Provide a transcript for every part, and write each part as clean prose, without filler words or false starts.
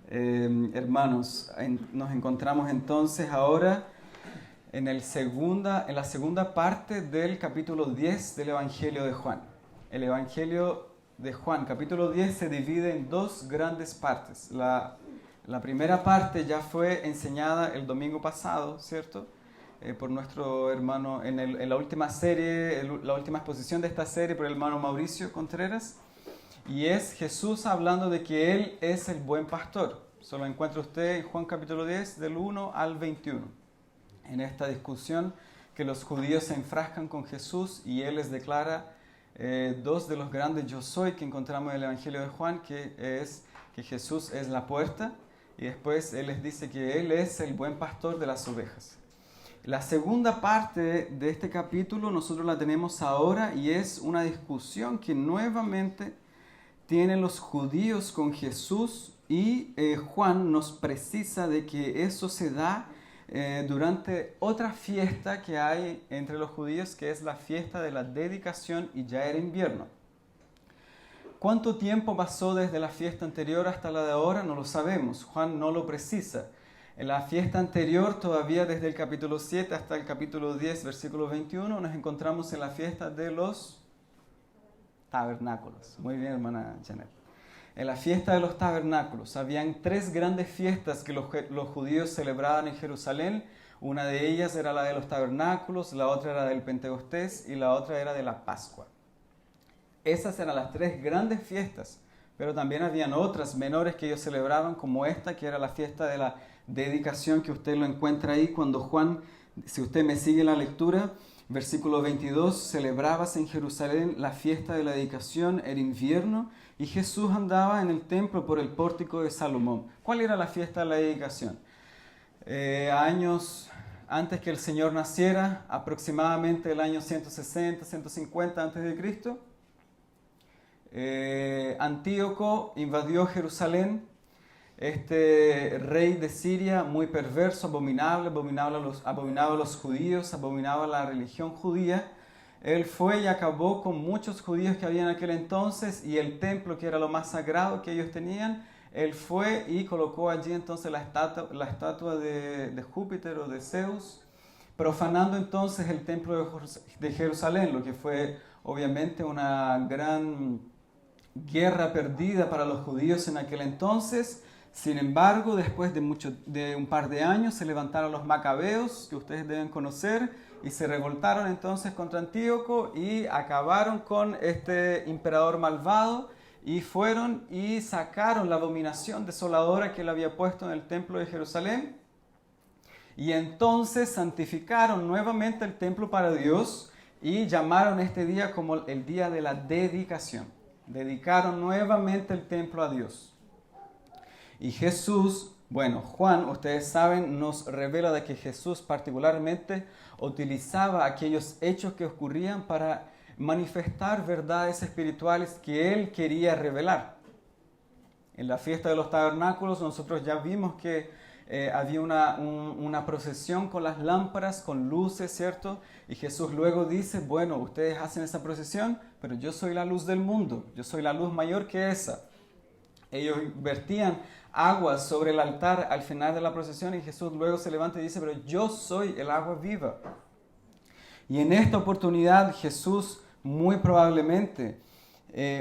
Hermanos, nos encontramos entonces ahora en la segunda parte del capítulo 10 del Evangelio de Juan. El Evangelio de Juan, capítulo 10, se divide en dos grandes partes. La primera parte ya fue enseñada el domingo pasado, ¿cierto? Por nuestro hermano en la última serie, la última exposición de esta serie por el hermano Mauricio Contreras. Y es Jesús hablando de que Él es el buen pastor. Eso lo encuentra usted en Juan capítulo 10, del 1 al 21. En esta discusión que los judíos se enfrascan con Jesús y Él les declara dos de los grandes yo soy que encontramos en el Evangelio de Juan, que es que Jesús es la puerta, y después Él les dice que Él es el buen pastor de las ovejas. La segunda parte de este capítulo nosotros la tenemos ahora y es una discusión que nuevamente tienen los judíos con Jesús y Juan nos precisa de que eso se da durante otra fiesta que hay entre los judíos, que es la fiesta de la dedicación, y ya era invierno. ¿Cuánto tiempo pasó desde la fiesta anterior hasta la de ahora? No lo sabemos, Juan no lo precisa. En la fiesta anterior, todavía desde el capítulo 7 hasta el capítulo 10, versículo 21, nos encontramos en la fiesta de los tabernáculos. Muy bien, hermana Janet. En la fiesta de los tabernáculos habían tres grandes fiestas que los judíos celebraban en Jerusalén. Una de ellas era la de los tabernáculos, la otra era del Pentecostés y la otra era de la Pascua. Esas eran las tres grandes fiestas, pero también habían otras menores que ellos celebraban, como esta, que era la fiesta de la dedicación, que usted lo encuentra ahí cuando Juan, si usted me sigue la lectura, versículo 22, celebrabas en Jerusalén la fiesta de la dedicación, era invierno, y Jesús andaba en el templo por el pórtico de Salomón. ¿Cuál era la fiesta de la dedicación? Años antes que el Señor naciera, aproximadamente el año 160, 150 antes de Cristo, Antíoco invadió Jerusalén. Este rey de Siria, muy perverso, abominaba a los judíos, abominaba la religión judía. Él fue y acabó con muchos judíos que había en aquel entonces, y el templo, que era lo más sagrado que ellos tenían, él fue y colocó allí entonces la estatua de Júpiter o de Zeus, profanando entonces el templo de Jerusalén, lo que fue obviamente una gran guerra perdida para los judíos en aquel entonces. Sin embargo, después de un par de años se levantaron los macabeos, que ustedes deben conocer, y se revoltaron entonces contra Antíoco y acabaron con este emperador malvado, y fueron y sacaron la abominación desoladora que él había puesto en el templo de Jerusalén, y entonces santificaron nuevamente el templo para Dios y llamaron este día como el día de la dedicación. Dedicaron nuevamente el templo a Dios. Y Jesús, Juan, ustedes saben, nos revela de que Jesús particularmente utilizaba aquellos hechos que ocurrían para manifestar verdades espirituales que Él quería revelar. En la fiesta de los tabernáculos nosotros ya vimos que había una procesión con las lámparas, con luces, ¿cierto? Y Jesús luego dice, ustedes hacen esa procesión, pero yo soy la luz del mundo, yo soy la luz mayor que esa. Ellos vertían agua sobre el altar al final de la procesión, y Jesús luego se levanta y dice, pero yo soy el agua viva. Y en esta oportunidad Jesús muy probablemente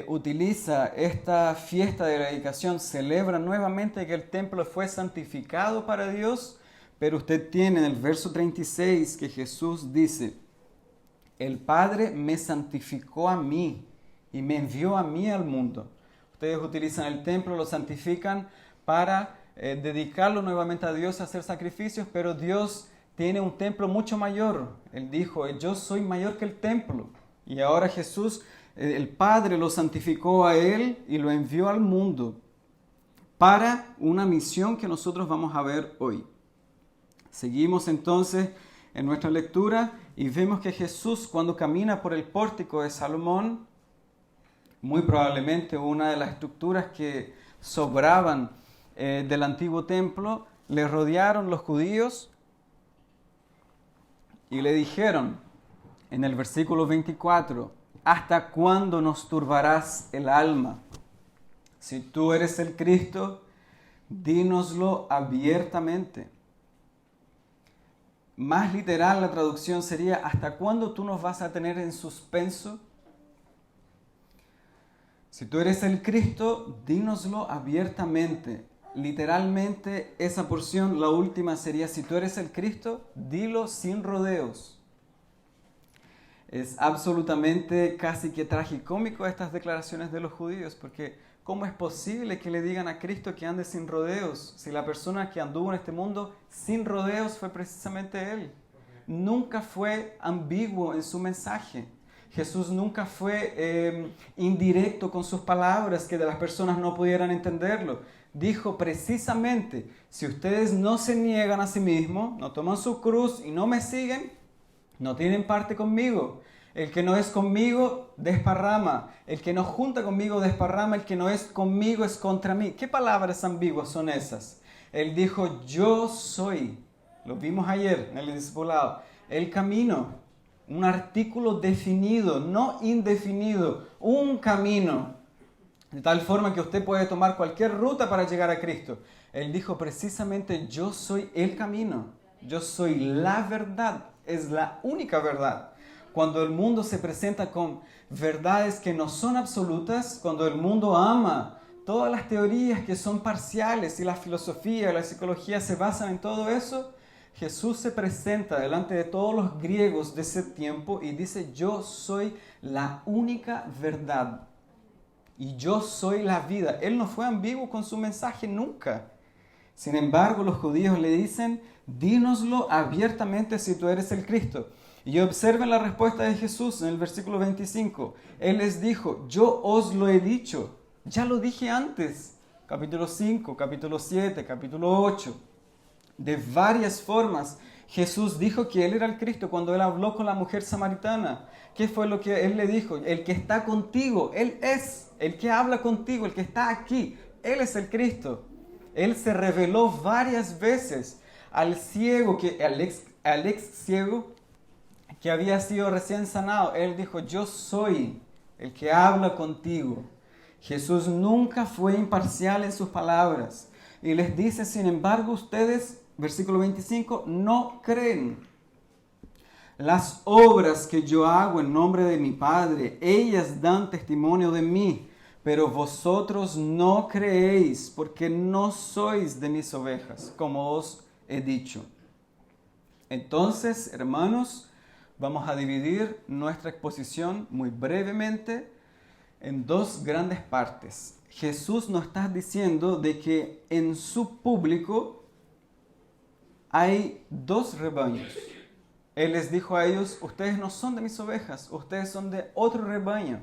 utiliza esta fiesta de la dedicación, celebra nuevamente que el templo fue santificado para Dios, pero usted tiene en el verso 36 que Jesús dice, el Padre me santificó a mí y me envió a mí al mundo. Ustedes utilizan el templo, lo santifican para dedicarlo nuevamente a Dios, a hacer sacrificios, pero Dios tiene un templo mucho mayor. Él dijo, yo soy mayor que el templo. Y ahora Jesús, el Padre lo santificó a Él y lo envió al mundo para una misión que nosotros vamos a ver hoy. Seguimos entonces en nuestra lectura y vemos que Jesús, cuando camina por el pórtico de Salomón, muy probablemente una de las estructuras que sobraban del antiguo templo, le rodearon los judíos y le dijeron en el versículo 24, ¿hasta cuándo nos turbarás el alma? Si tú eres el Cristo, dínoslo abiertamente. Más literal la traducción sería, ¿hasta cuándo tú nos vas a tener en suspenso? Si tú eres el Cristo, dínoslo abiertamente. Literalmente esa porción, la última sería, si tú eres el Cristo, dilo sin rodeos. Es absolutamente casi que tragicómico estas declaraciones de los judíos, porque ¿cómo es posible que le digan a Cristo que ande sin rodeos? Si la persona que anduvo en este mundo sin rodeos fue precisamente Él. Nunca fue ambiguo en su mensaje. Jesús nunca fue indirecto con sus palabras que las personas no pudieran entenderlo. Dijo precisamente, si ustedes no se niegan a sí mismos, no toman su cruz y no me siguen, no tienen parte conmigo. El que no es conmigo, desparrama. El que no junta conmigo, desparrama. El que no es conmigo, es contra mí. ¿Qué palabras ambiguas son esas? Él dijo, yo soy. Lo vimos ayer en el discipulado. El camino. Un artículo definido, no indefinido. Un camino. De tal forma que usted puede tomar cualquier ruta para llegar a Cristo. Él dijo precisamente, yo soy el camino. Yo soy la verdad. Es la única verdad. Cuando el mundo se presenta con verdades que no son absolutas, cuando el mundo ama todas las teorías que son parciales y la filosofía y la psicología se basan en todo eso, Jesús se presenta delante de todos los griegos de ese tiempo y dice, yo soy la única verdad y yo soy la vida. Él no fue ambiguo con su mensaje nunca. Sin embargo, los judíos le dicen, dínoslo abiertamente si tú eres el Cristo. Y observen la respuesta de Jesús en el versículo 25. Él les dijo, yo os lo he dicho. Ya lo dije antes. Capítulo 5, capítulo 7, capítulo 8. De varias formas, Jesús dijo que Él era el Cristo cuando Él habló con la mujer samaritana. ¿Qué fue lo que Él le dijo? El que está contigo, Él es. El que habla contigo, el que está aquí, Él es el Cristo. Él se reveló varias veces al ciego, al ex ciego que había sido recién sanado. Él dijo, yo soy el que habla contigo. Jesús nunca fue imparcial en sus palabras. Y les dice, sin embargo, ustedes, versículo 25, no creen. Las obras que yo hago en nombre de mi Padre, ellas dan testimonio de mí. Pero vosotros no creéis porque no sois de mis ovejas, como os he dicho. Entonces, hermanos, vamos a dividir nuestra exposición muy brevemente en dos grandes partes. Jesús nos está diciendo de que en su público hay dos rebaños. Él les dijo a ellos, ustedes no son de mis ovejas, ustedes son de otro rebaño.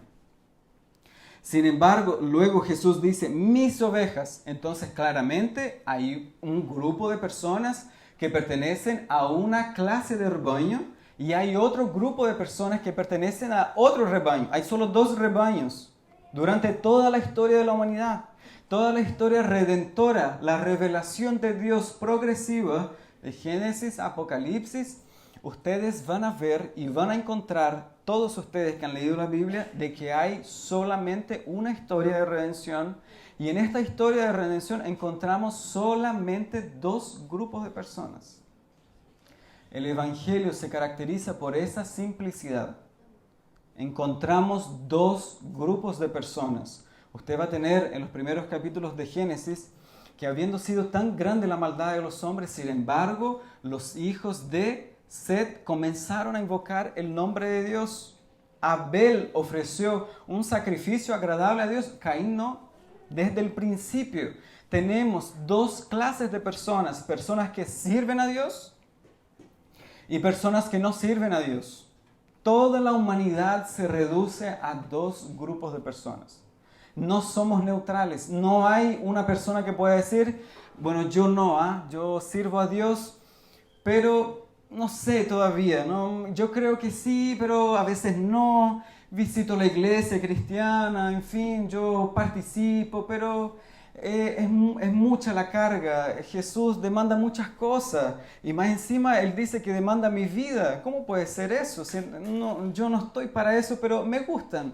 Sin embargo, luego Jesús dice, mis ovejas. Entonces, claramente hay un grupo de personas que pertenecen a una clase de rebaño y hay otro grupo de personas que pertenecen a otro rebaño. Hay solo dos rebaños durante toda la historia de la humanidad. Toda la historia redentora, la revelación de Dios progresiva, de Génesis a Apocalipsis, ustedes van a ver y van a encontrar, todos ustedes que han leído la Biblia, de que hay solamente una historia de redención. Y en esta historia de redención encontramos solamente dos grupos de personas. El Evangelio se caracteriza por esa simplicidad. Encontramos dos grupos de personas. Usted va a tener en los primeros capítulos de Génesis que habiendo sido tan grande la maldad de los hombres, sin embargo, los hijos de Set comenzaron a invocar el nombre de Dios. Abel ofreció un sacrificio agradable a Dios. Caín no. Desde el principio tenemos dos clases de personas. Personas que sirven a Dios y personas que no sirven a Dios. Toda la humanidad se reduce a dos grupos de personas. No somos neutrales. No hay una persona que pueda decir, bueno, yo no, yo sirvo a Dios, pero no sé todavía, ¿no? Yo creo que sí, pero a veces no. Visito la iglesia cristiana, en fin, yo participo, pero es mucha la carga. Jesús demanda muchas cosas y más encima Él dice que demanda mi vida. ¿Cómo puede ser eso? Yo no estoy para eso, pero me gustan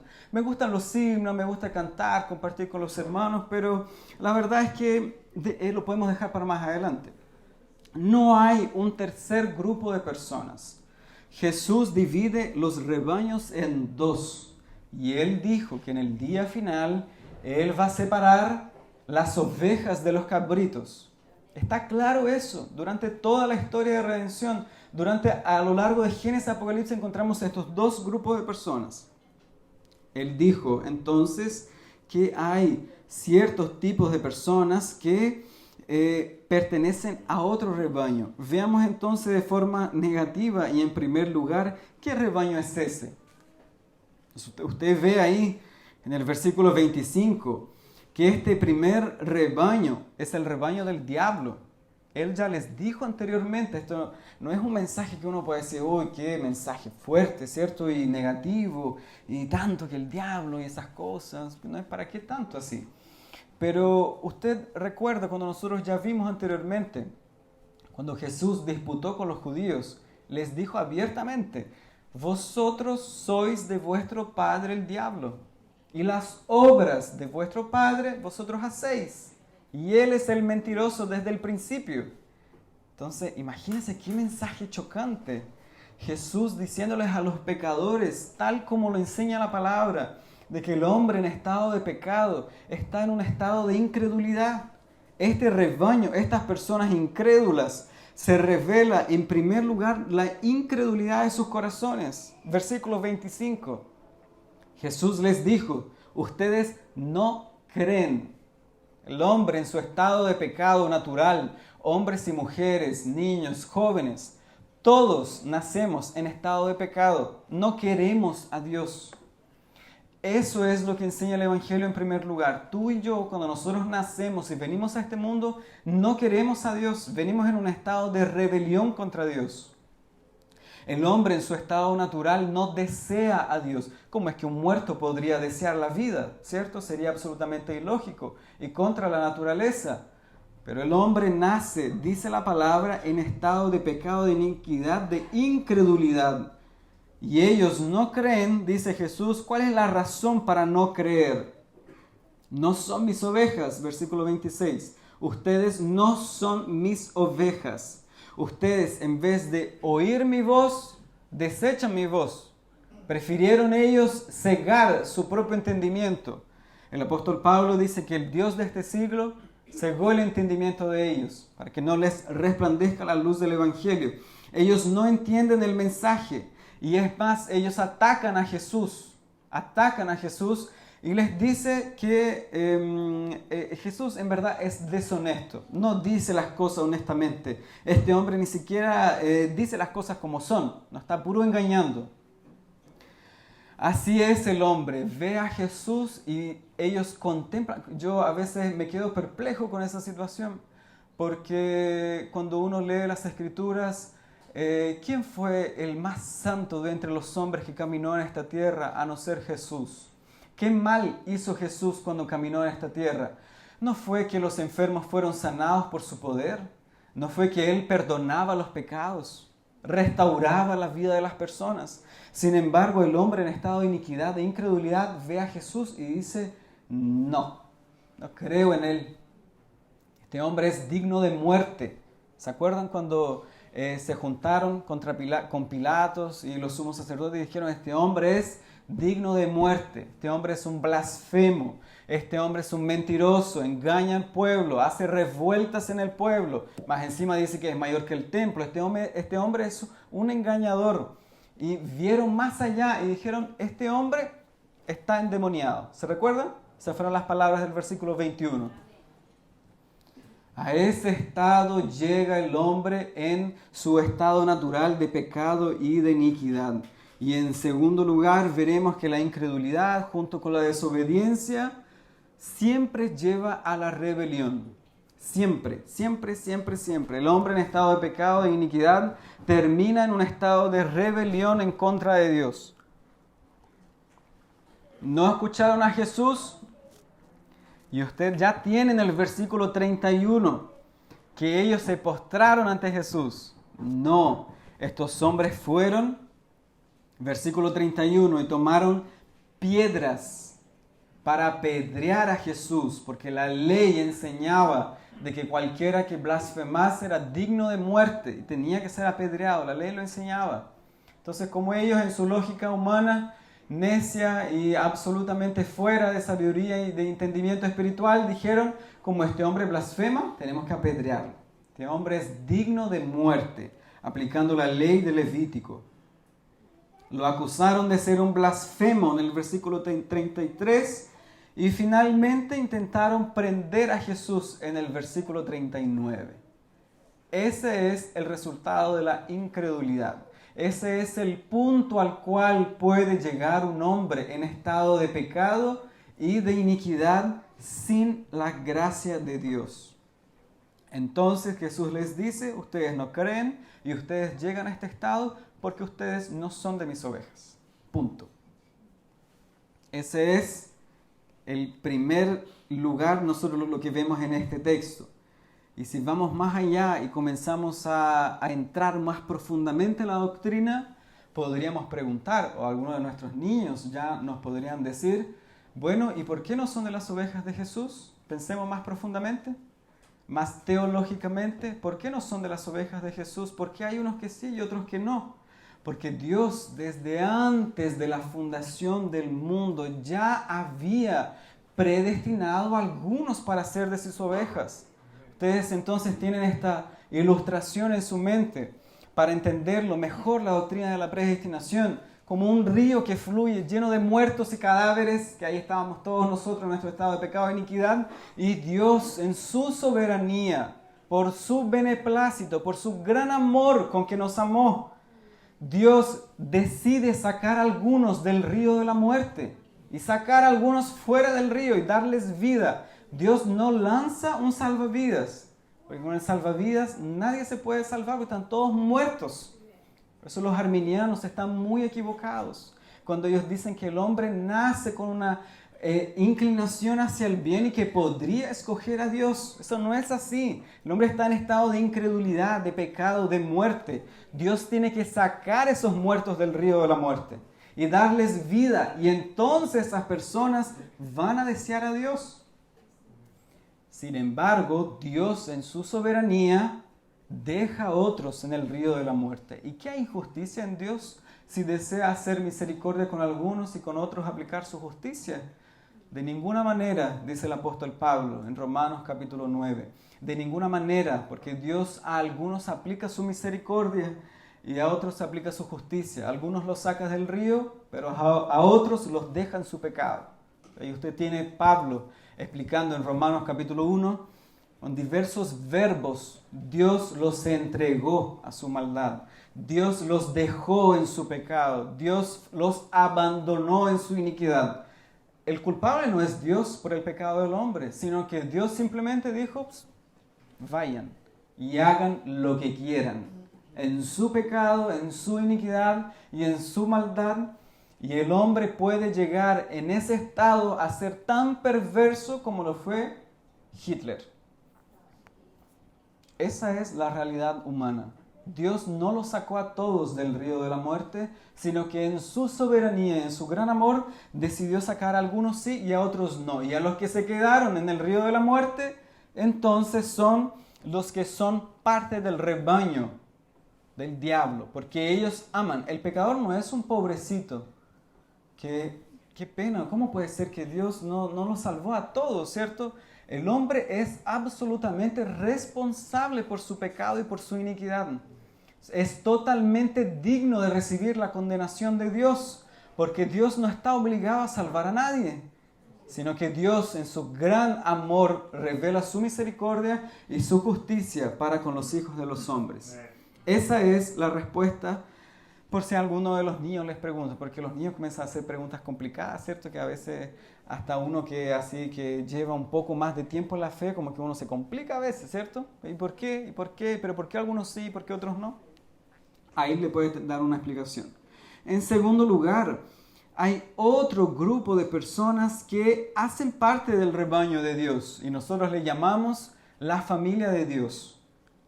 los himnos, me gusta cantar, compartir con los hermanos, pero la verdad es que lo podemos dejar para más adelante. No hay un tercer grupo de personas. Jesús divide los rebaños en dos. Y Él dijo que en el día final Él va a separar las ovejas de los cabritos. Está claro eso. Durante toda la historia de redención, a lo largo de Génesis y Apocalipsis encontramos estos dos grupos de personas. Él dijo entonces que hay ciertos tipos de personas que pertenecen a otro rebaño. Veamos entonces de forma negativa y en primer lugar, ¿qué rebaño es ese? Usted ve ahí en el versículo 25 que este primer rebaño es el rebaño del diablo. Él ya les dijo anteriormente, esto no es un mensaje que uno puede decir, uy, qué mensaje fuerte, ¿cierto? Y negativo, y tanto que el diablo y esas cosas, no es para qué tanto así. Pero usted recuerda cuando nosotros ya vimos anteriormente, cuando Jesús disputó con los judíos, les dijo abiertamente, vosotros sois de vuestro padre el diablo, y las obras de vuestro padre vosotros hacéis. Y él es el mentiroso desde el principio. Entonces, imagínense qué mensaje chocante. Jesús diciéndoles a los pecadores, tal como lo enseña la palabra, de que el hombre en estado de pecado está en un estado de incredulidad. Este rebaño, estas personas incrédulas, se revela en primer lugar la incredulidad de sus corazones. Versículo 25. Jesús les dijo, ustedes no creen. El hombre en su estado de pecado natural, hombres y mujeres, niños, jóvenes, todos nacemos en estado de pecado. No queremos a Dios. Eso es lo que enseña el Evangelio en primer lugar. Tú y yo, cuando nosotros nacemos y venimos a este mundo, no queremos a Dios. Venimos en un estado de rebelión contra Dios. El hombre en su estado natural no desea a Dios. ¿Cómo es que un muerto podría desear la vida? ¿Cierto? Sería absolutamente ilógico y contra la naturaleza. Pero el hombre nace, dice la palabra, en estado de pecado, de iniquidad, de incredulidad. Y ellos no creen, dice Jesús. ¿Cuál es la razón para no creer? No son mis ovejas, versículo 26. Ustedes no son mis ovejas. Ustedes, en vez de oír mi voz, desechan mi voz. Prefirieron ellos cegar su propio entendimiento. El apóstol Pablo dice que el Dios de este siglo cegó el entendimiento de ellos, para que no les resplandezca la luz del Evangelio. Ellos no entienden el mensaje, y es más, ellos atacan a Jesús y les dice que Jesús en verdad es deshonesto, no dice las cosas honestamente. Este hombre ni siquiera dice las cosas como son, nos está puro engañando. Así es el hombre, ve a Jesús y ellos contemplan. Yo a veces me quedo perplejo con esa situación, porque cuando uno lee las Escrituras, ¿quién fue el más santo de entre los hombres que caminó en esta tierra a no ser Jesús? ¿Qué mal hizo Jesús cuando caminó en esta tierra? ¿No fue que los enfermos fueron sanados por su poder? ¿No fue que Él perdonaba los pecados? ¿Restauraba la vida de las personas? Sin embargo, el hombre en estado de iniquidad, de incredulidad, ve a Jesús y dice, no creo en Él. Este hombre es digno de muerte. ¿Se acuerdan cuando se juntaron con Pilatos y los sumos sacerdotes y dijeron, este hombre es digno de muerte, este hombre es un blasfemo, este hombre es un mentiroso, engaña al pueblo, hace revueltas en el pueblo, más encima dice que es mayor que el templo, este hombre es un engañador? Y vieron más allá y dijeron, este hombre está endemoniado. ¿Se recuerdan? Esas fueron las palabras del versículo 21. A ese estado llega el hombre en su estado natural de pecado y de iniquidad. Y en segundo lugar veremos que la incredulidad junto con la desobediencia siempre lleva a la rebelión. Siempre. El hombre en estado de pecado e iniquidad termina en un estado de rebelión en contra de Dios. ¿No escucharon a Jesús? Y usted ya tiene en el versículo 31 que ellos se postraron ante Jesús. No, estos hombres fueron, versículo 31, y tomaron piedras para apedrear a Jesús, porque la ley enseñaba de que cualquiera que blasfemase era digno de muerte y tenía que ser apedreado. La ley lo enseñaba. Entonces, como ellos en su lógica humana, necia y absolutamente fuera de sabiduría y de entendimiento espiritual, dijeron, como este hombre blasfema, tenemos que apedrearlo. Este hombre es digno de muerte, aplicando la ley de Levítico. Lo acusaron de ser un blasfemo en el versículo 33 y finalmente intentaron prender a Jesús en el versículo 39. Ese es el resultado de la incredulidad. Ese es el punto al cual puede llegar un hombre en estado de pecado y de iniquidad sin la gracia de Dios. Entonces Jesús les dice, ustedes no creen y ustedes llegan a este estado porque ustedes no son de mis ovejas. Punto. Ese es el primer lugar, nosotros lo que vemos en este texto. Y si vamos más allá y comenzamos a entrar más profundamente en la doctrina, podríamos preguntar, o algunos de nuestros niños ya nos podrían decir, bueno, ¿y por qué no son de las ovejas de Jesús? Pensemos más profundamente, más teológicamente, ¿por qué no son de las ovejas de Jesús? ¿Por qué hay unos que sí y otros que no? Porque Dios desde antes de la fundación del mundo ya había predestinado a algunos para ser de sus ovejas. Ustedes entonces tienen esta ilustración en su mente para entenderlo mejor la doctrina de la predestinación, como un río que fluye lleno de muertos y cadáveres, que ahí estábamos todos nosotros en nuestro estado de pecado e iniquidad, y Dios en su soberanía, por su beneplácito, por su gran amor con que nos amó, Dios decide sacar a algunos del río de la muerte y sacar a algunos fuera del río y darles vida. Dios no lanza un salvavidas, porque con el salvavidas nadie se puede salvar, porque están todos muertos. Por eso los arminianos están muy equivocados cuando ellos dicen que el hombre nace con una inclinación hacia el bien y que podría escoger a Dios. Eso no es así. El hombre está en estado de incredulidad, de pecado, de muerte. Dios tiene que sacar esos muertos del río de la muerte y darles vida, y entonces esas personas van a desear a Dios. Sin embargo, Dios en su soberanía deja a otros en el río de la muerte. ¿Y qué hay injusticia en Dios si desea hacer misericordia con algunos y con otros aplicar su justicia? De ninguna manera, dice el apóstol Pablo en Romanos capítulo 9. De ninguna manera, porque Dios a algunos aplica su misericordia y a otros aplica su justicia. A algunos los saca del río, pero a otros los deja en su pecado. Y usted tiene Pablo explicando en Romanos capítulo 1, con diversos verbos, Dios los entregó a su maldad. Dios los dejó en su pecado. Dios los abandonó en su iniquidad. El culpable no es Dios por el pecado del hombre, sino que Dios simplemente dijo, vayan y hagan lo que quieran. En su pecado, en su iniquidad y en su maldad. Y el hombre puede llegar en ese estado a ser tan perverso como lo fue Hitler. Esa es la realidad humana. Dios no los sacó a todos del río de la muerte, sino que en su soberanía, en su gran amor, decidió sacar a algunos sí y a otros no. Y a los que se quedaron en el río de la muerte, entonces son los que son parte del rebaño del diablo, porque ellos aman. El pecador no es un pobrecito. Qué pena, ¿cómo puede ser que Dios no los salvó a todos, cierto? El hombre es absolutamente responsable por su pecado y por su iniquidad. Es totalmente digno de recibir la condenación de Dios, porque Dios no está obligado a salvar a nadie, sino que Dios en su gran amor revela su misericordia y su justicia para con los hijos de los hombres. Esa es la respuesta. Por si alguno de los niños les pregunta, porque los niños comienzan a hacer preguntas complicadas, ¿cierto? Que a veces hasta uno que lleva un poco más de tiempo en la fe, como que uno se complica a veces, ¿cierto? ¿Y por qué? ¿Y por qué? ¿Pero por qué algunos sí y por qué otros no? Ahí le puedes dar una explicación. En segundo lugar, hay otro grupo de personas que hacen parte del rebaño de Dios y nosotros le llamamos la familia de Dios.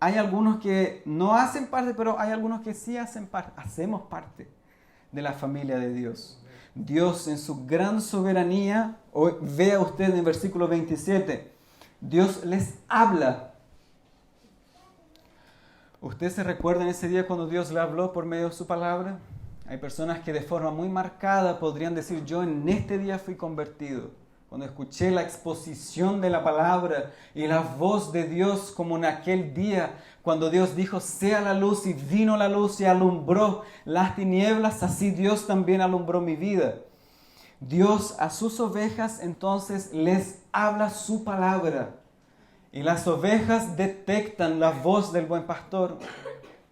Hay algunos que no hacen parte, pero hay algunos que sí hacen parte. Hacemos parte de la familia de Dios. Dios en su gran soberanía, vea usted en el versículo 27, Dios les habla. ¿Usted se recuerda en ese día cuando Dios le habló por medio de su palabra? Hay personas que de forma muy marcada podrían decir, yo en este día fui convertido. Cuando escuché la exposición de la palabra y la voz de Dios como en aquel día, cuando Dios dijo, sea la luz, y vino la luz y alumbró las tinieblas, así Dios también alumbró mi vida. Dios a sus ovejas entonces les habla su palabra. Y las ovejas detectan la voz del buen pastor.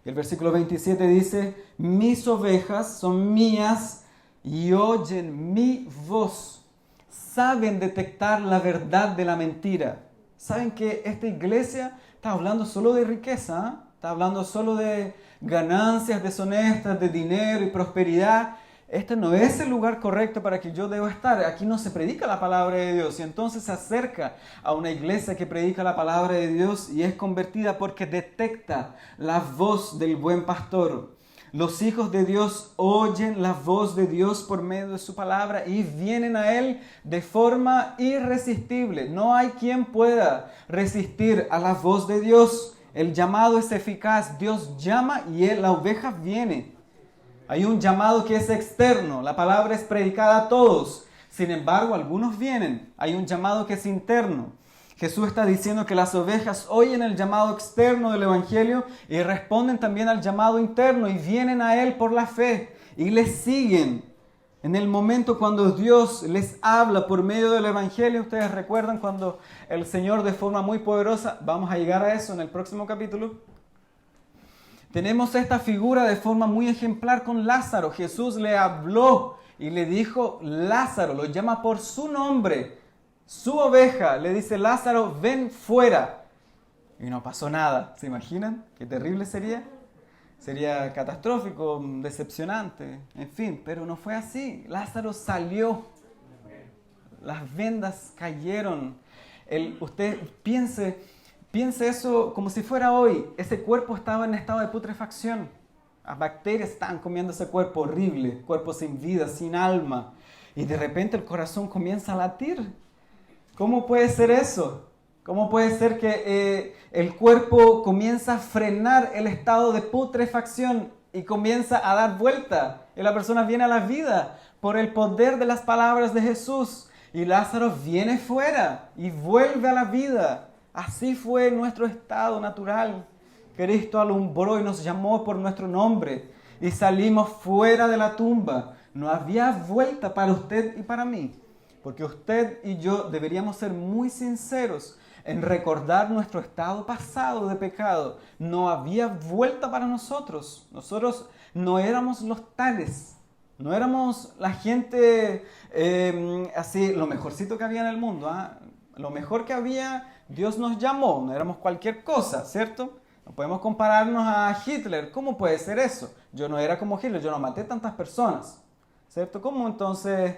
El versículo 27 dice, mis ovejas son mías y oyen mi voz. Saben detectar la verdad de la mentira. Saben que esta iglesia está hablando solo de riqueza, ¿eh? Está hablando solo de ganancias deshonestas, de dinero y prosperidad. Este no es el lugar correcto para que yo deba estar. Aquí no se predica la palabra de Dios. Y entonces se acerca a una iglesia que predica la palabra de Dios y es convertida porque detecta la voz del buen pastor. Los hijos de Dios oyen la voz de Dios por medio de su palabra y vienen a Él de forma irresistible. No hay quien pueda resistir a la voz de Dios. El llamado es eficaz. Dios llama y la oveja viene. Hay un llamado que es externo. La palabra es predicada a todos. Sin embargo, algunos vienen. Hay un llamado que es interno. Jesús está diciendo que las ovejas oyen el llamado externo del Evangelio y responden también al llamado interno y vienen a Él por la fe y les siguen. En el momento cuando Dios les habla por medio del Evangelio, ustedes recuerdan cuando el Señor de forma muy poderosa, vamos a llegar a eso en el próximo capítulo, tenemos esta figura de forma muy ejemplar con Lázaro. Jesús le habló y le dijo Lázaro, lo llama por su nombre. Su oveja le dice, Lázaro, ven fuera. Y no pasó nada. ¿Se imaginan? Qué terrible sería. Sería catastrófico, decepcionante, en fin. Pero no fue así. Lázaro salió. Las vendas cayeron. Usted piense eso como si fuera hoy. Ese cuerpo estaba en estado de putrefacción. Las bacterias estaban comiendo ese cuerpo horrible. Cuerpo sin vida, sin alma. Y de repente el corazón comienza a latir. ¿Cómo puede ser eso? ¿Cómo puede ser que el cuerpo comienza a frenar el estado de putrefacción y comienza a dar vuelta? Y la persona viene a la vida por el poder de las palabras de Jesús. Y Lázaro viene fuera y vuelve a la vida. Así fue nuestro estado natural. Cristo alumbró y nos llamó por nuestro nombre. Y salimos fuera de la tumba. No había vuelta para usted y para mí. Porque usted y yo deberíamos ser muy sinceros en recordar nuestro estado pasado de pecado. No había vuelta para nosotros. Nosotros no éramos los tales. No éramos la gente así, lo mejorcito que había en el mundo. Lo mejor que había, Dios nos llamó. No éramos cualquier cosa, ¿cierto? No podemos compararnos a Hitler. ¿Cómo puede ser eso? Yo no era como Hitler, yo no maté tantas personas, ¿cierto? ¿Cómo entonces?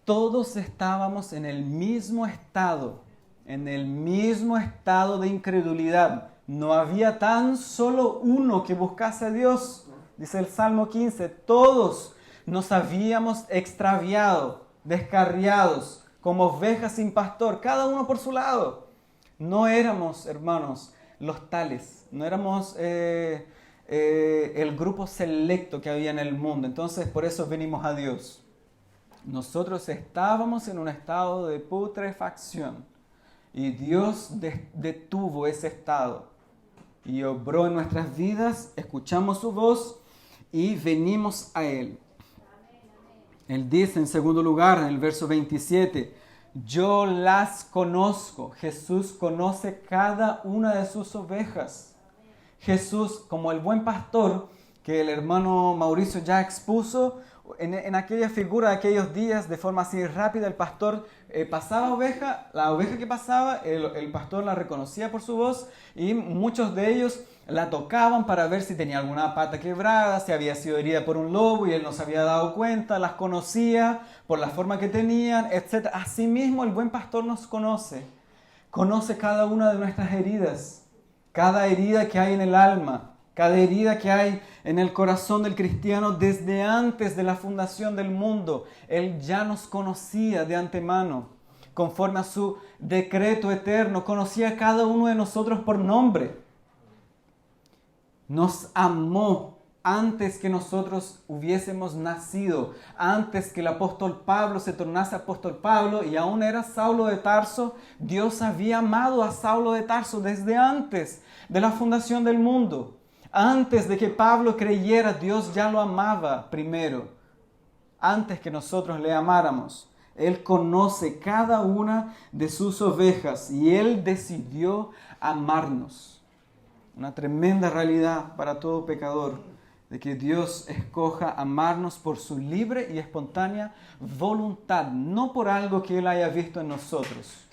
Todos estábamos en el mismo estado de incredulidad. No había tan solo uno que buscase a Dios. Dice el Salmo 15, todos nos habíamos extraviado, descarriados, como ovejas sin pastor, cada uno por su lado. No éramos, hermanos, los tales, no éramos el grupo selecto que había en el mundo. Entonces, por eso venimos a Dios. Nosotros estábamos en un estado de putrefacción y Dios detuvo ese estado y obró en nuestras vidas, escuchamos su voz y venimos a Él. Él dice en segundo lugar, en el verso 27, yo las conozco. Jesús conoce cada una de sus ovejas. Jesús, como el buen pastor que el hermano Mauricio ya expuso, en aquella figura de aquellos días, de forma así rápida, el pastor pasaba oveja, la oveja que pasaba, el pastor la reconocía por su voz y muchos de ellos la tocaban para ver si tenía alguna pata quebrada, si había sido herida por un lobo y él no se había dado cuenta, las conocía por la forma que tenían, etc. Asimismo, el buen pastor nos conoce cada una de nuestras heridas, cada herida que hay en el alma, cada herida que hay en el corazón del cristiano desde antes de la fundación del mundo. Él ya nos conocía de antemano. conforme a su decreto eterno, conocía a cada uno de nosotros por nombre. Nos amó antes que nosotros hubiésemos nacido, antes que el apóstol Pablo se tornase apóstol Pablo y aún era Saulo de Tarso. Dios había amado a Saulo de Tarso desde antes de la fundación del mundo. Antes de que Pablo creyera, Dios ya lo amaba primero, antes que nosotros le amáramos. Él conoce cada una de sus ovejas y Él decidió amarnos. Una tremenda realidad para todo pecador, de que Dios escoja amarnos por su libre y espontánea voluntad, no por algo que Él haya visto en nosotros.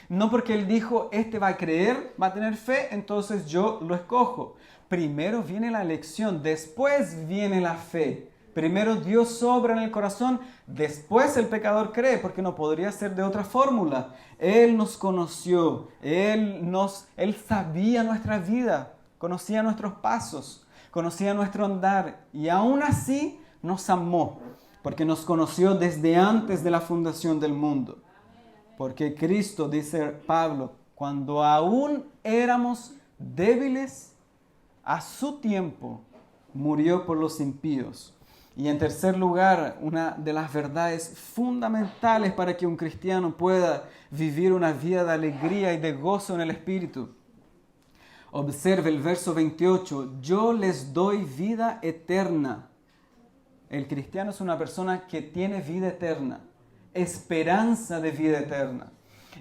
No porque Él dijo, este va a creer, va a tener fe, entonces yo lo escojo. Primero viene la elección, después viene la fe. Primero Dios obra en el corazón, después el pecador cree, porque no podría ser de otra fórmula. Él nos conoció, Él sabía nuestra vida, conocía nuestros pasos, conocía nuestro andar y aún así nos amó, porque nos conoció desde antes de la fundación del mundo. Porque Cristo, dice Pablo, cuando aún éramos débiles, a su tiempo murió por los impíos. Y en tercer lugar, una de las verdades fundamentales para que un cristiano pueda vivir una vida de alegría y de gozo en el Espíritu. Observe el verso 28, yo les doy vida eterna. El cristiano es una persona que tiene vida eterna, esperanza de vida eterna.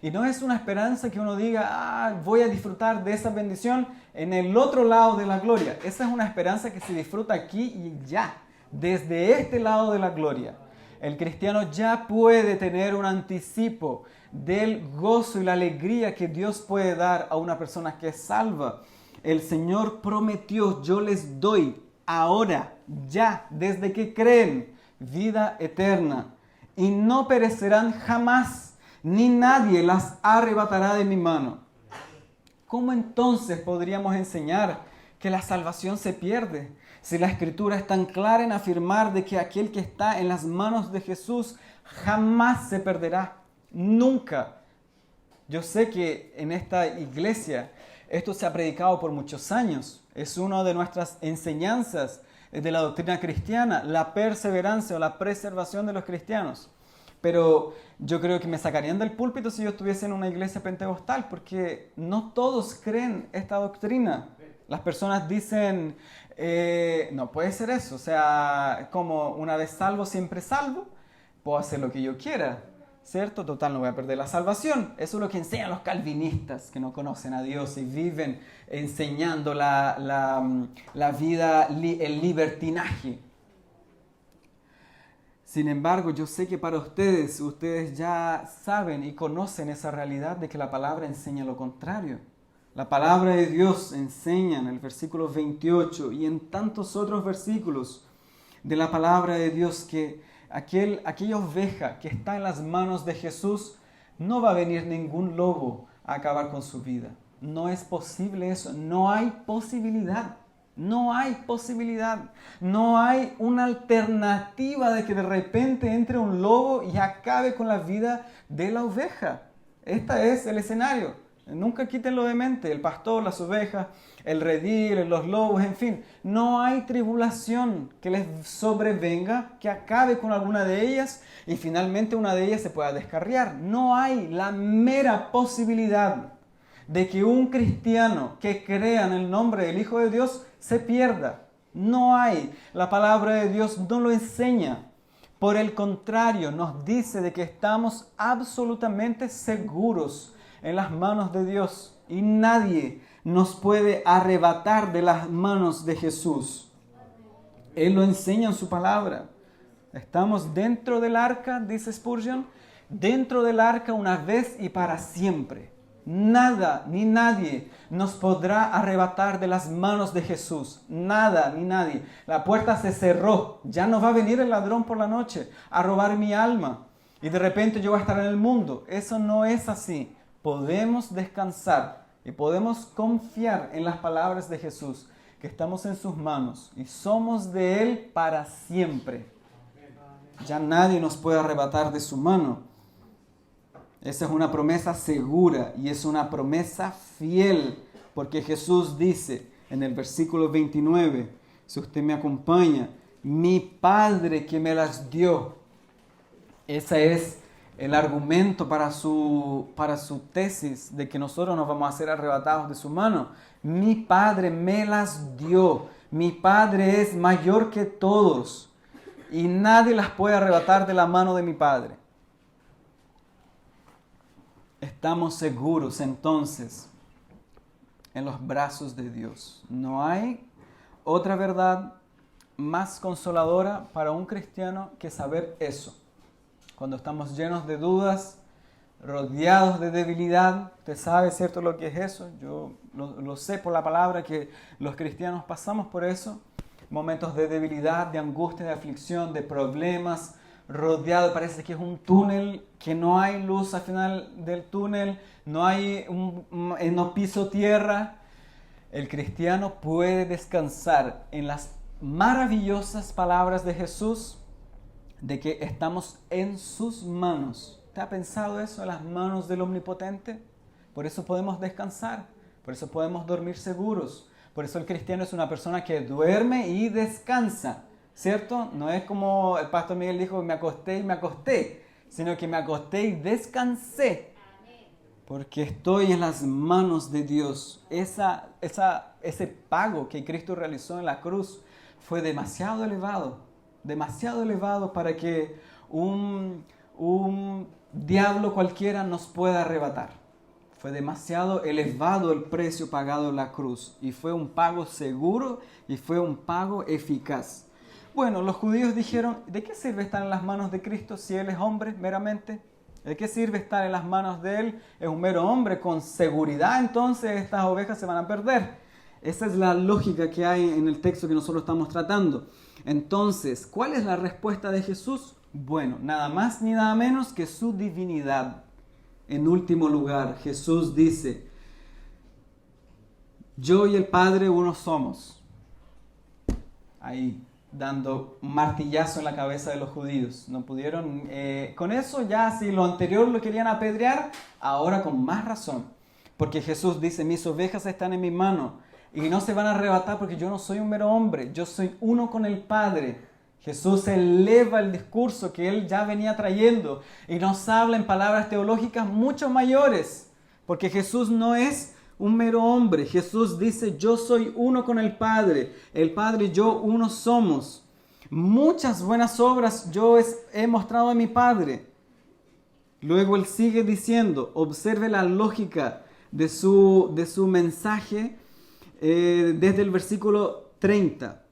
Y no es una esperanza que uno diga, voy a disfrutar de esa bendición en el otro lado de la gloria. Esa es una esperanza que se disfruta aquí y ya, desde este lado de la gloria. El cristiano ya puede tener un anticipo del gozo y la alegría que Dios puede dar a una persona que es salva. El Señor prometió, yo les doy ahora, ya, desde que creen, vida eterna. Y no perecerán jamás, ni nadie las arrebatará de mi mano. ¿Cómo entonces podríamos enseñar que la salvación se pierde? Si la Escritura es tan clara en afirmar de que aquel que está en las manos de Jesús jamás se perderá, nunca. Yo sé que en esta iglesia esto se ha predicado por muchos años. Es una de nuestras enseñanzas de la doctrina cristiana, la perseverancia o la preservación de los cristianos. Pero yo creo que me sacarían del púlpito si yo estuviese en una iglesia pentecostal, porque no todos creen esta doctrina. Las personas dicen, no puede ser eso, o sea, como una vez salvo, siempre salvo, puedo hacer lo que yo quiera, ¿cierto? Total, no voy a perder la salvación. Eso es lo que enseñan los calvinistas que no conocen a Dios y viven enseñando la vida, el libertinaje. Sin embargo, yo sé que para ustedes ya saben y conocen esa realidad de que la palabra enseña lo contrario. La palabra de Dios enseña en el versículo 28 y en tantos otros versículos de la palabra de Dios que aquella oveja que está en las manos de Jesús, no va a venir ningún lobo a acabar con su vida. No es posible eso, no hay posibilidad. No hay posibilidad, no hay una alternativa de que de repente entre un lobo y acabe con la vida de la oveja. Este es el escenario. Nunca quítenlo de mente, el pastor, las ovejas, el redil, los lobos, en fin. No hay tribulación que les sobrevenga, que acabe con alguna de ellas y finalmente una de ellas se pueda descarriar. No hay la mera posibilidad de que un cristiano que crea en el nombre del Hijo de Dios se pierda. No hay. La palabra de Dios no lo enseña. Por el contrario, nos dice de que estamos absolutamente seguros en las manos de Dios y nadie nos puede arrebatar de las manos de Jesús. Él lo enseña en su palabra. Estamos dentro del arca, dice Spurgeon, dentro del arca una vez y para siempre. Nada ni nadie nos podrá arrebatar de las manos de Jesús. Nada ni nadie. La puerta se cerró. Ya no va a venir el ladrón por la noche a robar mi alma. Y de repente yo voy a estar en el mundo. Eso no es así. Podemos descansar y podemos confiar en las palabras de Jesús, que estamos en sus manos y somos de Él para siempre. Ya nadie nos puede arrebatar de su mano. Esa es una promesa segura y es una promesa fiel, porque Jesús dice en el versículo 29, si usted me acompaña, mi Padre que me las dio. Ese es el argumento para su tesis de que nosotros nos vamos a ser arrebatados de su mano. Mi Padre me las dio. Mi Padre es mayor que todos y nadie las puede arrebatar de la mano de mi Padre. Estamos seguros entonces en los brazos de Dios. No hay otra verdad más consoladora para un cristiano que saber eso. Cuando estamos llenos de dudas, rodeados de debilidad, usted sabe, ¿cierto?, lo que es eso. Yo lo sé por la palabra que los cristianos pasamos por eso. Momentos de debilidad, de angustia, de aflicción, de problemas, rodeado, parece que es un túnel, que no hay luz al final del túnel, no piso tierra. El cristiano puede descansar en las maravillosas palabras de Jesús, de que estamos en sus manos. ¿Te ha pensado eso? En las manos del Omnipotente. Por eso podemos descansar, por eso podemos dormir seguros. Por eso el cristiano es una persona que duerme y descansa, ¿cierto? No es como el pastor Miguel dijo, me acosté, sino que me acosté y descansé. Porque estoy en las manos de Dios. Ese pago que Cristo realizó en la cruz fue demasiado elevado para que un diablo cualquiera nos pueda arrebatar. Fue demasiado elevado el precio pagado en la cruz y fue un pago seguro y fue un pago eficaz. Bueno, los judíos dijeron, ¿de qué sirve estar en las manos de Cristo si Él es hombre meramente? ¿De qué sirve estar en las manos de Él? Es un mero hombre, con seguridad entonces estas ovejas se van a perder. Esa es la lógica que hay en el texto que nosotros estamos tratando. Entonces, ¿cuál es la respuesta de Jesús? Bueno, nada más ni nada menos que su divinidad. En último lugar, Jesús dice, yo y el Padre uno somos. Ahí, dando un martillazo en la cabeza de los judíos. No pudieron, con eso ya si lo anterior lo querían apedrear, ahora con más razón. Porque Jesús dice, mis ovejas están en mi mano. Y no se van a arrebatar porque yo no soy un mero hombre, yo soy uno con el Padre. Jesús eleva el discurso que Él ya venía trayendo y nos habla en palabras teológicas mucho mayores, porque Jesús no es un mero hombre. Jesús dice, yo soy uno con el Padre y yo uno somos. Muchas buenas obras yo he mostrado a mi Padre. Luego Él sigue diciendo, observe la lógica de su mensaje. Desde el versículo 30,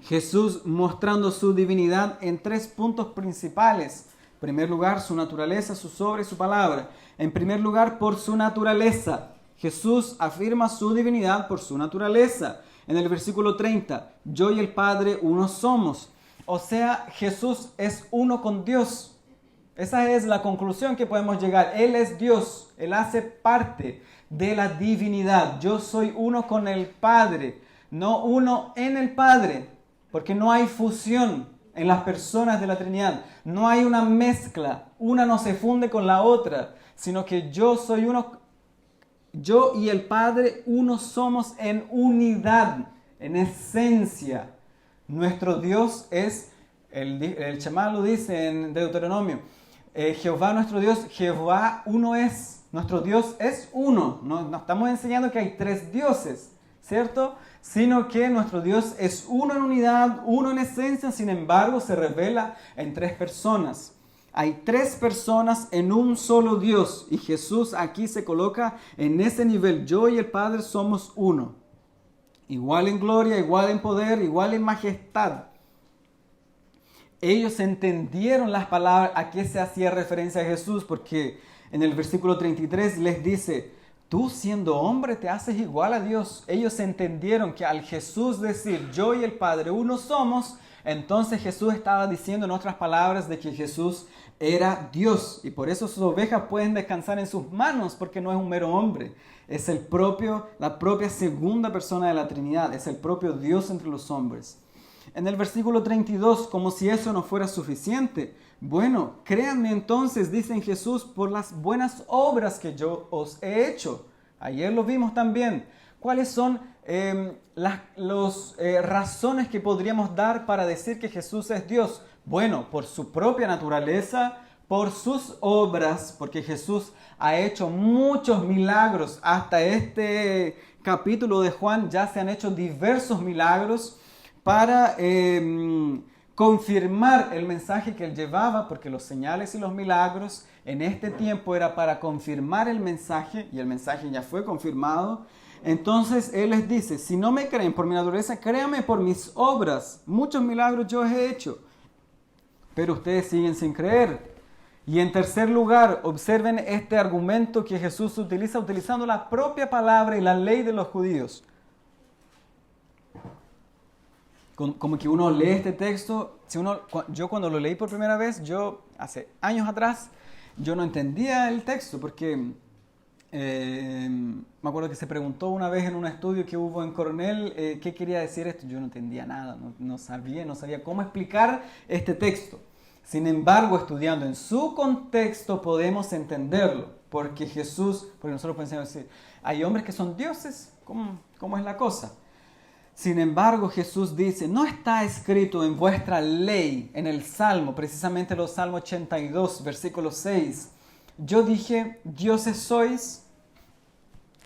Jesús mostrando su divinidad en 3 puntos principales. En primer lugar, su naturaleza, sus obras y su palabra. En primer lugar, por su naturaleza. Jesús afirma su divinidad por su naturaleza. En el versículo 30, yo y el Padre uno somos. O sea, Jesús es uno con Dios. Esa es la conclusión que podemos llegar. Él es Dios, Él hace parte de la divinidad. Yo soy uno con el Padre, no uno en el Padre, porque no hay fusión en las personas de la Trinidad. No hay una mezcla, una no se funde con la otra, sino que yo soy uno, yo y el Padre uno somos en unidad, en esencia. Nuestro Dios es, el Shema lo dice en Deuteronomio, Jehová nuestro Dios, Jehová uno es. Nuestro Dios es uno. No estamos enseñando que hay 3 dioses, ¿cierto? Sino que nuestro Dios es uno en unidad, uno en esencia, sin embargo se revela en 3 personas. Hay 3 personas en un solo Dios y Jesús aquí se coloca en ese nivel. Yo y el Padre somos uno. Igual en gloria, igual en poder, igual en majestad. Ellos entendieron las palabras a qué se hacía referencia a Jesús, porque en el versículo 33 les dice, tú siendo hombre te haces igual a Dios. Ellos entendieron que al Jesús decir, yo y el Padre uno somos, entonces Jesús estaba diciendo en otras palabras de que Jesús era Dios. Y por eso sus ovejas pueden descansar en sus manos, porque no es un mero hombre. Es la propia segunda persona de la Trinidad, es el propio Dios entre los hombres. En el versículo 32, como si eso no fuera suficiente. Bueno, créanme entonces, dicen Jesús, por las buenas obras que yo os he hecho. Ayer lo vimos también. ¿Cuáles son las razones que podríamos dar para decir que Jesús es Dios? Bueno, por su propia naturaleza, por sus obras, porque Jesús ha hecho muchos milagros. Hasta este capítulo de Juan ya se han hecho diversos milagros para confirmar el mensaje que él llevaba, porque los señales y los milagros en este tiempo era para confirmar el mensaje, y el mensaje ya fue confirmado. Entonces él les dice, si no me creen por mi naturaleza, créanme por mis obras. Muchos milagros yo he hecho, pero ustedes siguen sin creer. Y en tercer lugar, observen este argumento que Jesús utiliza utilizando la propia palabra y la ley de los judíos. Como que uno lee este texto, yo cuando lo leí por primera vez, hace años atrás, yo no entendía el texto porque me acuerdo que se preguntó una vez en un estudio que hubo en Cornell qué quería decir esto. Yo no entendía nada, no sabía cómo explicar este texto. Sin embargo, estudiando en su contexto podemos entenderlo, porque nosotros pensamos decir, hay hombres que son dioses, ¿cómo es la cosa? Sin embargo, Jesús dice, no está escrito en vuestra ley, en el Salmo, precisamente los Salmos 82, versículo 6. Yo dije, dioses sois.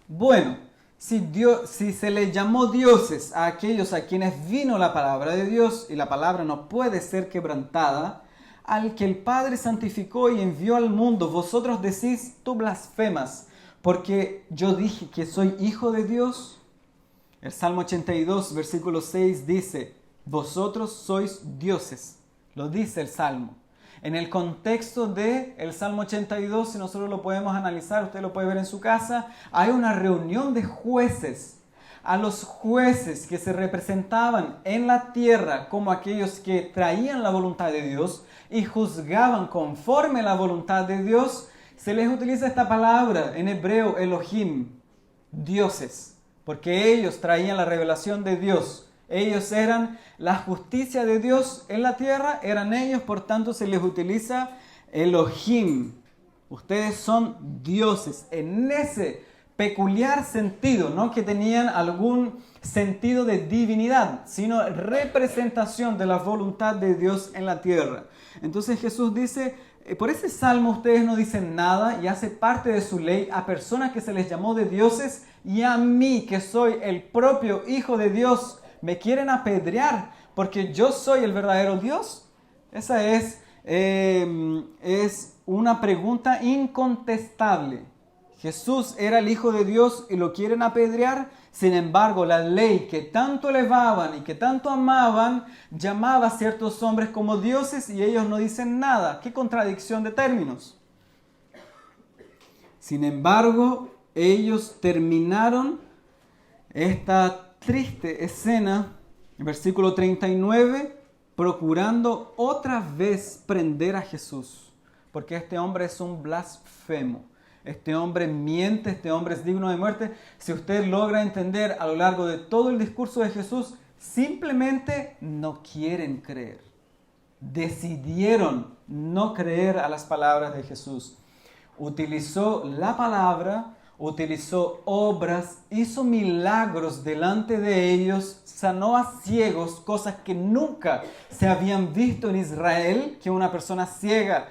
Bueno, si se le llamó dioses a aquellos a quienes vino la palabra de Dios, y la palabra no puede ser quebrantada, al que el Padre santificó y envió al mundo, vosotros decís, tú blasfemas, porque yo dije que soy hijo de Dios. El Salmo 82, versículo 6 dice, vosotros sois dioses. Lo dice el Salmo. En el contexto del Salmo 82, si nosotros lo podemos analizar, usted lo puede ver en su casa, hay una reunión de jueces. A los jueces que se representaban en la tierra como aquellos que traían la voluntad de Dios y juzgaban conforme la voluntad de Dios, se les utiliza esta palabra en hebreo, Elohim, dioses. Porque ellos traían la revelación de Dios. Ellos eran la justicia de Dios en la tierra, eran ellos, por tanto se les utiliza Elohim. Ustedes son dioses en ese peculiar sentido, no que tenían algún sentido de divinidad, sino representación de la voluntad de Dios en la tierra. Entonces Jesús dice, por ese salmo ustedes no dicen nada y hace parte de su ley a personas que se les llamó de dioses y a mí que soy el propio Hijo de Dios me quieren apedrear porque yo soy el verdadero Dios. Esa es una pregunta incontestable. Jesús era el Hijo de Dios y lo quieren apedrear. Sin embargo, la ley que tanto elevaban y que tanto amaban llamaba a ciertos hombres como dioses y ellos no dicen nada. ¡Qué contradicción de términos! Sin embargo, ellos terminaron esta triste escena, en versículo 39, procurando otra vez prender a Jesús, porque este hombre es un blasfemo. Este hombre miente, este hombre es digno de muerte. Si usted logra entender a lo largo de todo el discurso de Jesús, simplemente no quieren creer. Decidieron no creer a las palabras de Jesús. Utilizó la palabra, utilizó obras, hizo milagros delante de ellos, sanó a ciegos, cosas que nunca se habían visto en Israel, que una persona ciega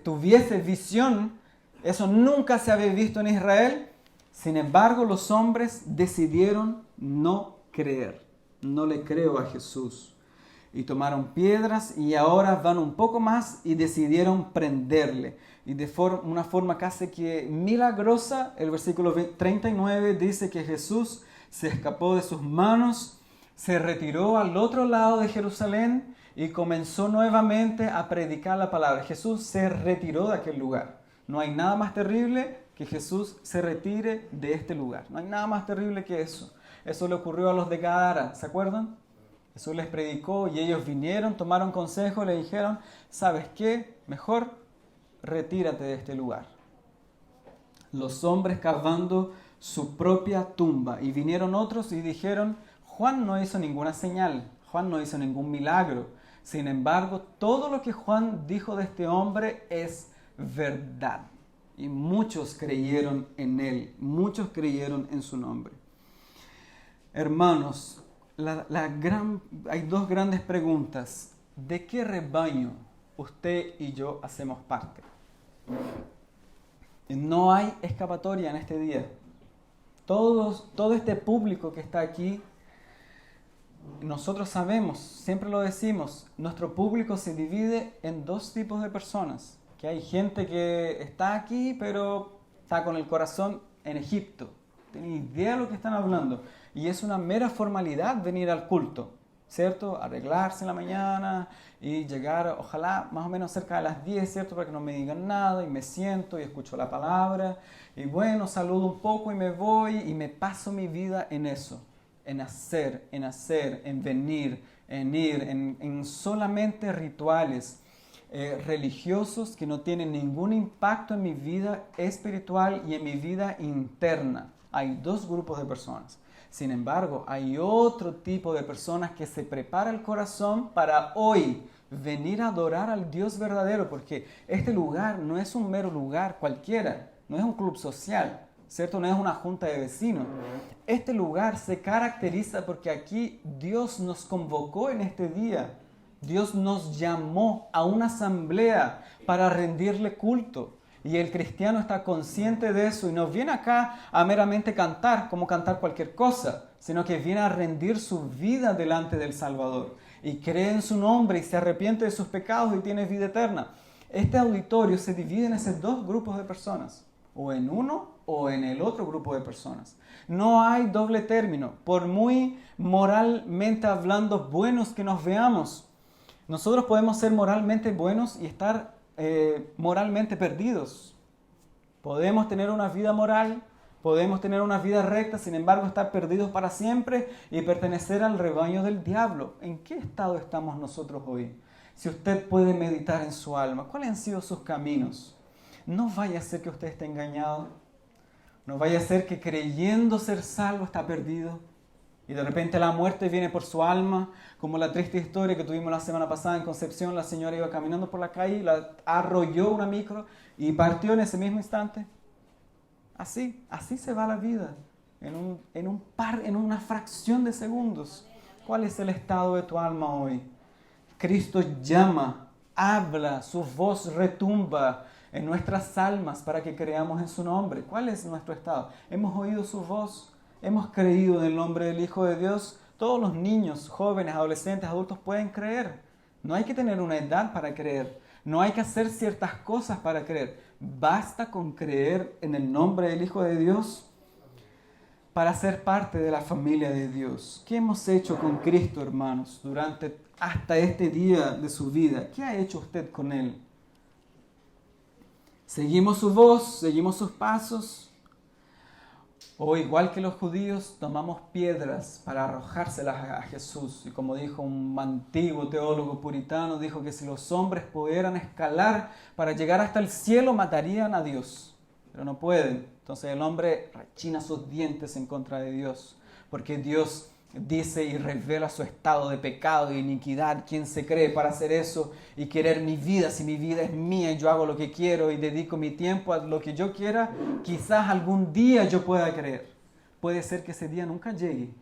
tuviese visión. Eso nunca se había visto en Israel. Sin embargo, los hombres decidieron no creer. No le creo a Jesús. Y tomaron piedras y ahora van un poco más y decidieron prenderle. Y de una forma casi que milagrosa, el versículo 39 dice que Jesús se escapó de sus manos, se retiró al otro lado de Jerusalén y comenzó nuevamente a predicar la palabra. Jesús se retiró de aquel lugar. No hay nada más terrible que Jesús se retire de este lugar. No hay nada más terrible que eso. Eso le ocurrió a los de Gadara, ¿se acuerdan? Jesús les predicó y ellos vinieron, tomaron consejo, le dijeron, ¿sabes qué? Mejor retírate de este lugar. Los hombres cavando su propia tumba. Y vinieron otros y dijeron, Juan no hizo ninguna señal. Juan no hizo ningún milagro. Sin embargo, todo lo que Juan dijo de este hombre es verdad. Y muchos creyeron en él, muchos creyeron en su nombre. Hermanos, hay dos grandes preguntas. ¿De qué rebaño usted y yo hacemos parte? No hay escapatoria en este día. Todo este público que está aquí, nosotros sabemos, siempre lo decimos, nuestro público se divide en dos tipos de personas. Que hay gente que está aquí, pero está con el corazón en Egipto. No tiene idea de lo que están hablando. Y es una mera formalidad venir al culto, ¿cierto? Arreglarse en la mañana y llegar, ojalá, más o menos cerca de las 10, ¿cierto? Para que no me digan nada y me siento y escucho la palabra. Y bueno, saludo un poco y me voy y me paso mi vida en eso. En hacer, en venir, en ir, en solamente rituales religiosos que no tienen ningún impacto en mi vida espiritual y en mi vida interna. Hay dos grupos de personas. Sin embargo, hay otro tipo de personas que se prepara el corazón para hoy venir a adorar al Dios verdadero, porque este lugar no es un mero lugar cualquiera, no es un club social, ¿cierto? No es una junta de vecinos. Este lugar se caracteriza porque aquí Dios nos convocó en este día. Dios nos llamó a una asamblea para rendirle culto. Y el cristiano está consciente de eso y no viene acá a meramente cantar, como cantar cualquier cosa, sino que viene a rendir su vida delante del Salvador. Y cree en su nombre y se arrepiente de sus pecados y tiene vida eterna. Este auditorio se divide en esos dos grupos de personas, o en uno o en el otro grupo de personas. No hay doble término, por muy moralmente hablando buenos que nos veamos. Nosotros podemos ser moralmente buenos y estar moralmente perdidos. Podemos tener una vida moral, podemos tener una vida recta, sin embargo estar perdidos para siempre y pertenecer al rebaño del diablo. ¿En qué estado estamos nosotros hoy? Si usted puede meditar en su alma, ¿cuáles han sido sus caminos? No vaya a ser que usted esté engañado, no vaya a ser que creyendo ser salvo está perdido. Y de repente la muerte viene por su alma, como la triste historia que tuvimos la semana pasada en Concepción. La señora iba caminando por la calle, la arrolló una micro y partió en ese mismo instante. Así se va la vida, en una fracción de segundos. ¿Cuál es el estado de tu alma hoy? Cristo llama, habla, su voz retumba en nuestras almas para que creamos en su nombre. ¿Cuál es nuestro estado? ¿Hemos oído su voz? ¿Hemos creído en el nombre del Hijo de Dios? Todos los niños, jóvenes, adolescentes, adultos pueden creer. No hay que tener una edad para creer. No hay que hacer ciertas cosas para creer. Basta con creer en el nombre del Hijo de Dios para ser parte de la familia de Dios. ¿Qué hemos hecho con Cristo, hermanos, hasta este día de su vida? ¿Qué ha hecho usted con Él? ¿Seguimos su voz? ¿Seguimos sus pasos? O igual que los judíos, tomamos piedras para arrojárselas a Jesús. Y como dijo un antiguo teólogo puritano, dijo que si los hombres pudieran escalar para llegar hasta el cielo, matarían a Dios. Pero no pueden. Entonces el hombre rechina sus dientes en contra de Dios. Porque Dios dice y revela su estado de pecado y iniquidad. ¿Quién se cree para hacer eso y querer mi vida? Si mi vida es mía y yo hago lo que quiero y dedico mi tiempo a lo que yo quiera, quizás algún día yo pueda creer. Puede ser que ese día nunca llegue.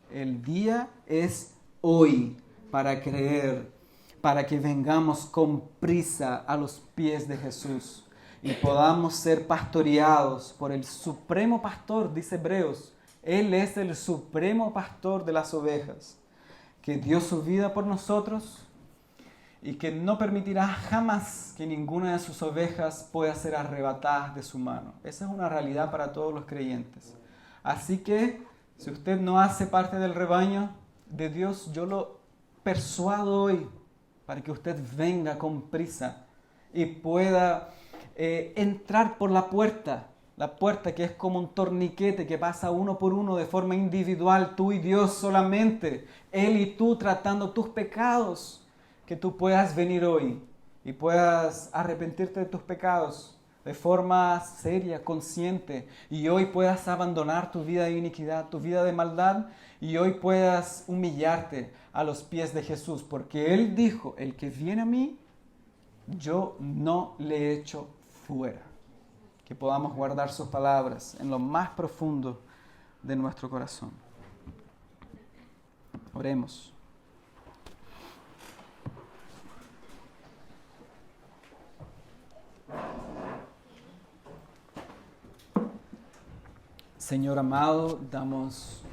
El día es hoy para creer, para que vengamos con prisa a los pies de Jesús y podamos ser pastoreados por el supremo pastor, dice Hebreos. Él es el supremo pastor de las ovejas, que dio su vida por nosotros y que no permitirá jamás que ninguna de sus ovejas pueda ser arrebatada de su mano. Esa es una realidad para todos los creyentes. Así que, si usted no hace parte del rebaño de Dios, yo lo persuado hoy para que usted venga con prisa y pueda entrar por la puerta que es como un torniquete que pasa uno por uno de forma individual, tú y Dios solamente, Él y tú tratando tus pecados, que tú puedas venir hoy y puedas arrepentirte de tus pecados, de forma seria, consciente, y hoy puedas abandonar tu vida de iniquidad, tu vida de maldad, y hoy puedas humillarte a los pies de Jesús, porque Él dijo, el que viene a mí, yo no le echo fuera. Que podamos guardar sus palabras en lo más profundo de nuestro corazón. Oremos. Señor amado, damos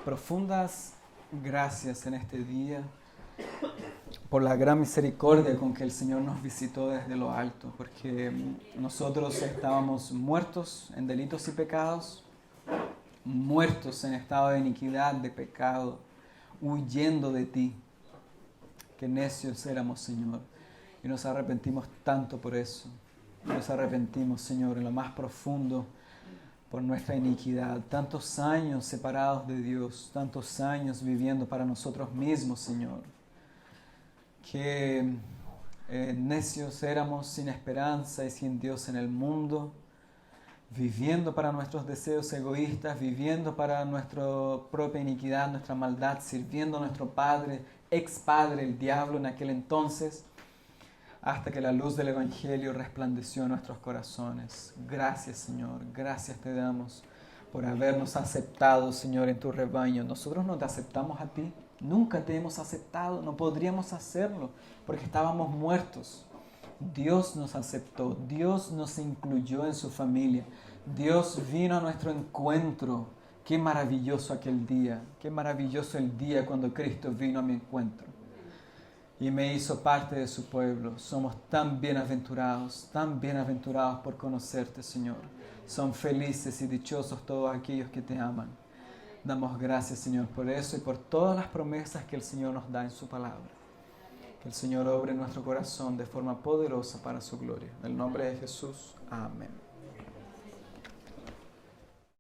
profundas gracias en este día por la gran misericordia con que el Señor nos visitó desde lo alto, porque nosotros estábamos muertos en delitos y pecados, muertos en estado de iniquidad, de pecado, huyendo de ti. Qué necios éramos, Señor, y nos arrepentimos tanto por eso. Nos arrepentimos, Señor, en lo más profundo por nuestra iniquidad. Tantos años separados de Dios, tantos años viviendo para nosotros mismos, Señor. Qué necios éramos, sin esperanza y sin Dios en el mundo, viviendo para nuestros deseos egoístas, viviendo para nuestra propia iniquidad, nuestra maldad, sirviendo a nuestro padre, ex padre, el diablo en aquel entonces, hasta que la luz del Evangelio resplandeció en nuestros corazones. Gracias, Señor, gracias te damos por habernos aceptado, Señor, en tu rebaño. Nosotros no te aceptamos a ti, nunca te hemos aceptado, no podríamos hacerlo, porque estábamos muertos. Dios nos aceptó, Dios nos incluyó en su familia, Dios vino a nuestro encuentro. Qué maravilloso aquel día, qué maravilloso el día cuando Cristo vino a mi encuentro y me hizo parte de su pueblo. Somos tan bienaventurados por conocerte, Señor. Son felices y dichosos todos aquellos que te aman. Damos gracias, Señor, por eso y por todas las promesas que el Señor nos da en su palabra. Que el Señor obre en nuestro corazón de forma poderosa para su gloria. En el nombre de Jesús. Amén.